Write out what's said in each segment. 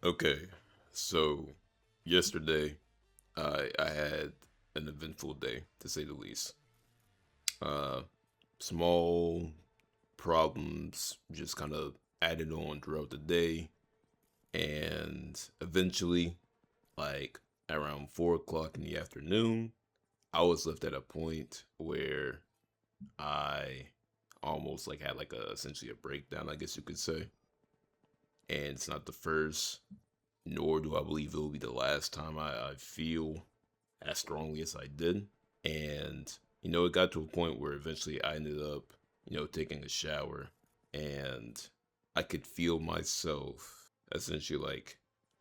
Okay, so yesterday I had an eventful day to say the least. Uh, Small problems just kind of added on throughout the day, and eventually, like around 4 o'clock in the afternoon, I was left at a point where I almost like had like a essentially a breakdown, I guess you could say. And it's not the first, nor do I believe it will be the last time I feel as strongly as I did. And, it got to a point where eventually I ended up, taking a shower and I could feel myself essentially like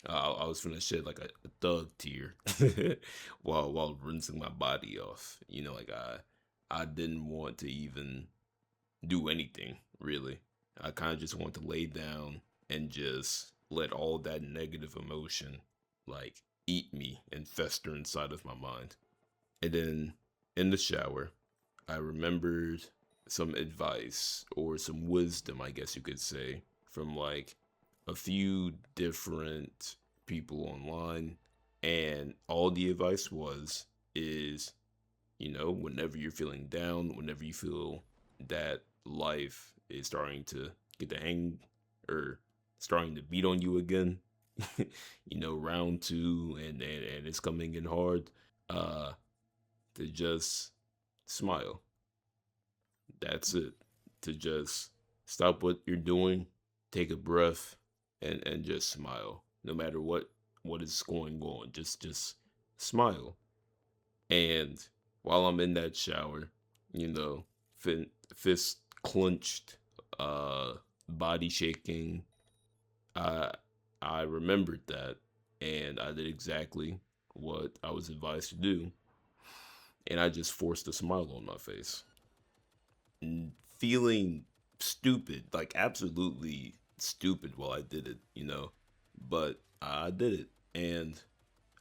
I was finna shed like a thug tear while rinsing my body off. Like I didn't want to even do anything really. I kind of just want to lay down and just let all that negative emotion like eat me and fester inside of my mind. And then in the shower, I remembered some advice or some wisdom, I guess you could say, from like a few different people online. And all the advice is whenever you're feeling down, whenever you feel that life is starting to get the hang or starting to beat on you again, round two and it's coming in hard, uh, to just smile. That's it. To just stop what you're doing, take a breath, and just smile. No matter what is going on, just smile. And while I'm in that shower, you know, fist clenched, uh, body shaking, I I remembered that, and I did exactly what I was advised to do, and I just forced a smile on my face, feeling stupid, like absolutely stupid while I did it, but I did it, and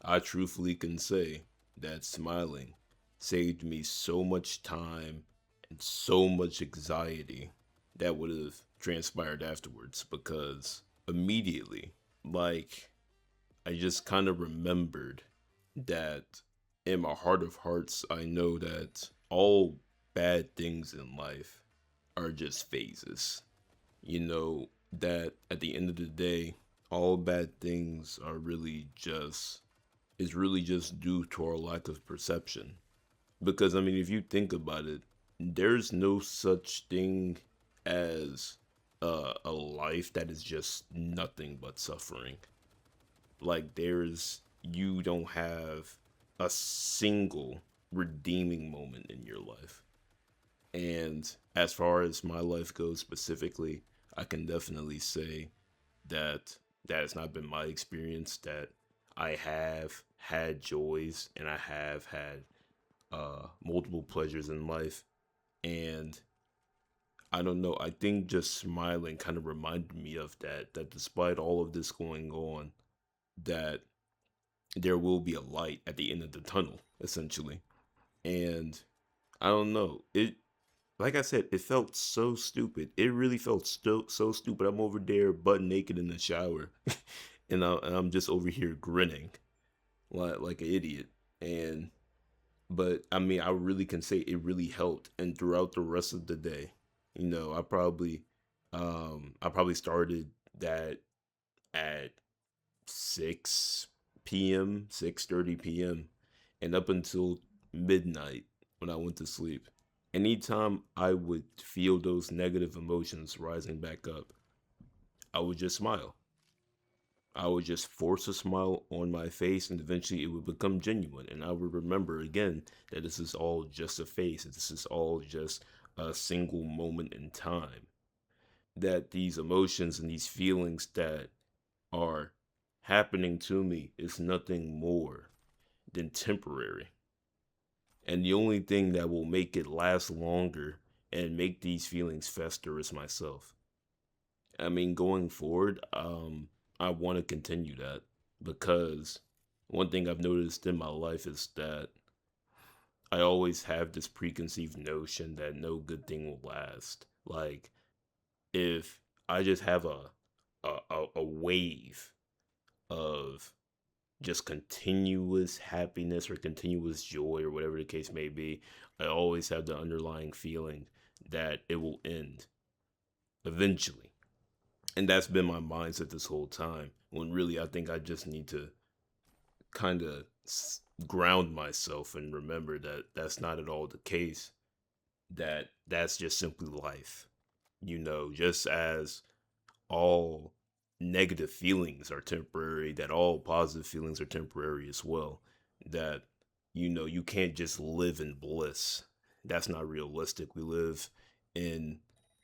I truthfully can say that smiling saved me so much time and so much anxiety that would have transpired afterwards because immediately, like, I just kind of remembered that in my heart of hearts, I know that all bad things in life are just phases. That at the end of the day, all bad things are really just is really just due to our lack of perception. Because I mean, if you think about it, there's no such thing as a life that is just nothing but suffering. Like you don't have a single redeeming moment in your life. And as far as my life goes specifically, I can definitely say that that has not been my experience. That I have had joys and I have had multiple pleasures in life. And I don't know, I think just smiling kind of reminded me of that, that despite all of this going on, that there will be a light at the end of the tunnel, essentially. And I don't know, it like I said, it felt so stupid. It really felt so stupid. I'm over there butt naked in the shower, and I'm just over here grinning like an idiot. And but I mean, I really can say it really helped. And throughout the rest of the day, I probably started that at 6 p.m., 6:30 p.m., and up until midnight when I went to sleep. Anytime I would feel those negative emotions rising back up, I would just smile. I would just force a smile on my face, and eventually it would become genuine. And I would remember again that this is all just a phase, this is all just a single moment in time. That these emotions and these feelings that are happening to me is nothing more than temporary. And the only thing that will make it last longer and make these feelings fester is myself. I mean, going forward, I want to continue that because one thing I've noticed in my life is that I always have this preconceived notion that no good thing will last. Like if I just have a wave of just continuous happiness or continuous joy or whatever the case may be, I always have the underlying feeling that it will end eventually. And that's been my mindset this whole time. When really I think I just need to kind of ground myself and remember that that's not at all the case. That that's just simply life. Just as all negative feelings are temporary, that all positive feelings are temporary as well. That, you can't just live in bliss. That's not realistic. We live in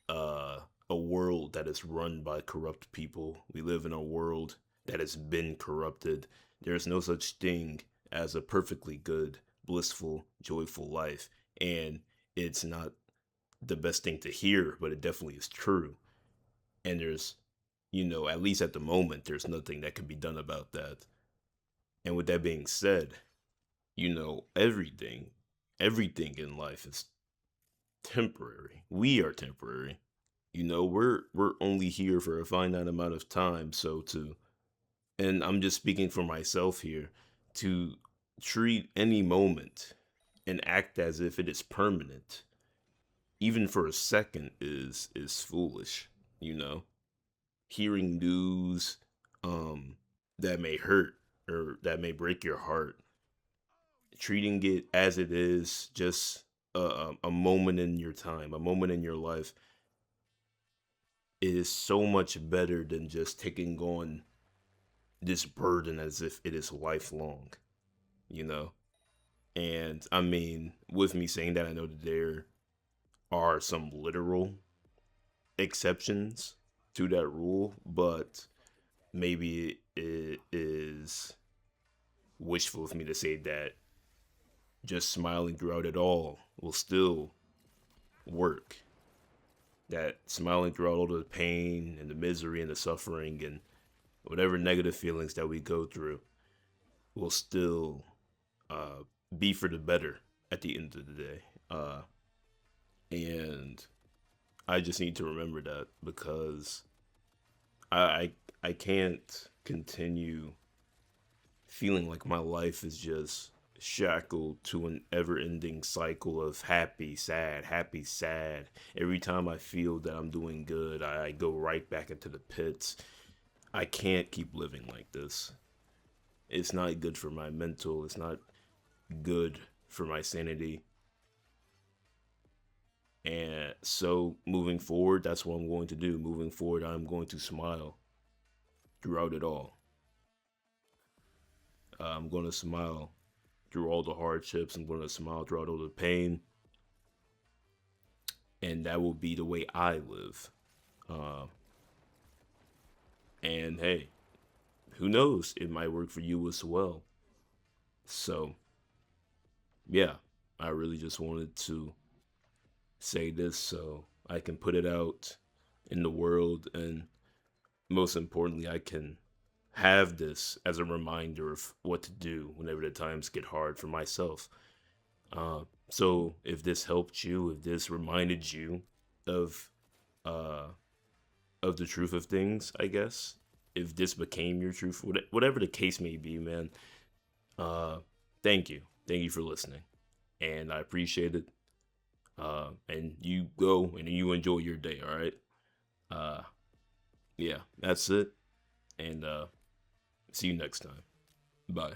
uh, a world that is run by corrupt people. We live in a world that has been corrupted. There's no such thing as a perfectly good, blissful, joyful life. And it's not the best thing to hear, but it definitely is true. And there's, at least at the moment, there's nothing that can be done about that. And with that being said, everything in life is temporary. We are temporary. We're only here for a finite amount of time. So and I'm just speaking for myself here, to treat any moment and act as if it is permanent, even for a second, is foolish. You know, hearing news um that may hurt or that may break your heart, treating it as it is just a moment in your time, a moment in your life, is so much better than just taking on this burden as if it is lifelong, you know? And I mean, with me saying that, I know that there are some literal exceptions to that rule, but maybe it is wishful of me to say that just smiling throughout it all will still work. That smiling throughout all the pain and the misery and the suffering and whatever negative feelings that we go through will still uh, be for the better at the end of the day. And I just need to remember that, because I can't continue feeling like my life is just shackled to an ever-ending cycle of happy, sad, happy, sad. Every time I feel that I'm doing good, I go right back into the pits. I can't keep living like this. It's not good for my mental, it's not good for my sanity. And so moving forward, that's what I'm going to do. Moving forward, I'm going to smile throughout it all. I'm going to smile through all the hardships. I'm going to smile throughout all the pain. And that will be the way I live. Uh, and hey, who knows? It might work for you as well. So, yeah, I really just wanted to say this so I can put it out in the world, and most importantly, I can have this as a reminder of what to do whenever the times get hard for myself. So if this helped you, if this reminded you of uh of the truth of things, I guess, if this became your truth, whatever the case may be, man, uh, thank you for listening, and I appreciate it. And you go and you enjoy your day. All right. Uh, yeah, that's it, and see you next time. Bye.